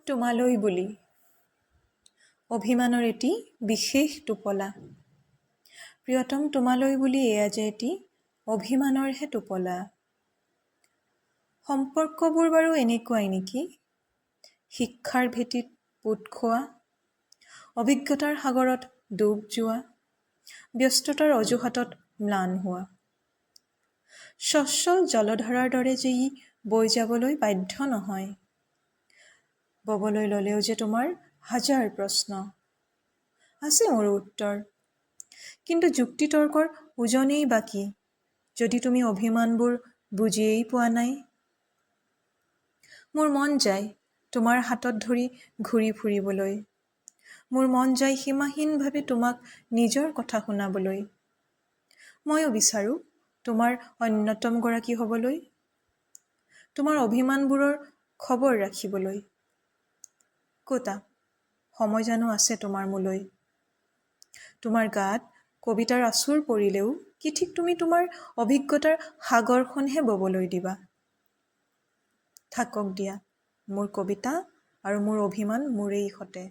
তোমালৈ বুলি অভিমানৰ এটি বিশেষ টোপলা। প্ৰিয়তম তোমালৈ বুলি এয়া যে এটি অভিমানৰহে টোপলা। সম্পৰ্কবোৰ বাৰু এনেকুৱাই নেকি? শিক্ষাৰ ভেটিত পোত খোৱা, অভিজ্ঞতাৰ সাগৰত ডুব যোৱা, ব্যস্ততাৰ অজুহাতত ম্লান হোৱা। স্বচ্ছল জলধাৰাৰ দৰে যে ই বৈ যাবলৈ বাধ্য নহয়। ববলৈ ল'লেও যে তোমাৰ হাজাৰ প্ৰশ্ন। আছে মোৰো উত্তৰ, কিন্তু যুক্তিতৰ্কৰ উজনেই বা কি যদি তুমি অভিমানবোৰ বুজিয়েই পোৱা নাই। মোৰ মন যায় তোমাৰ হাতত ধৰি ঘূৰি ফুৰিবলৈ। মোৰ মন যায় সীমাহীনভাৱে তোমাক নিজৰ কথা শুনাবলৈ। ময়ো বিচাৰোঁ তোমাৰ অন্যতম গৰাকী হ'বলৈ, তোমাৰ অভিমানবোৰৰ খবৰ ৰাখিবলৈ। ক'তা সময় জানো আছে তোমাৰ মোলৈ? তোমাৰ গাত কবিতাৰ আঁচোৰ পৰিলেও কি ঠিক তুমি তোমাৰ অভিজ্ঞতাৰ সাগৰখনহে ববলৈ দিবা। থাকক দিয়া মোৰ কবিতা আৰু মোৰ অভিমান মোৰেই সতে।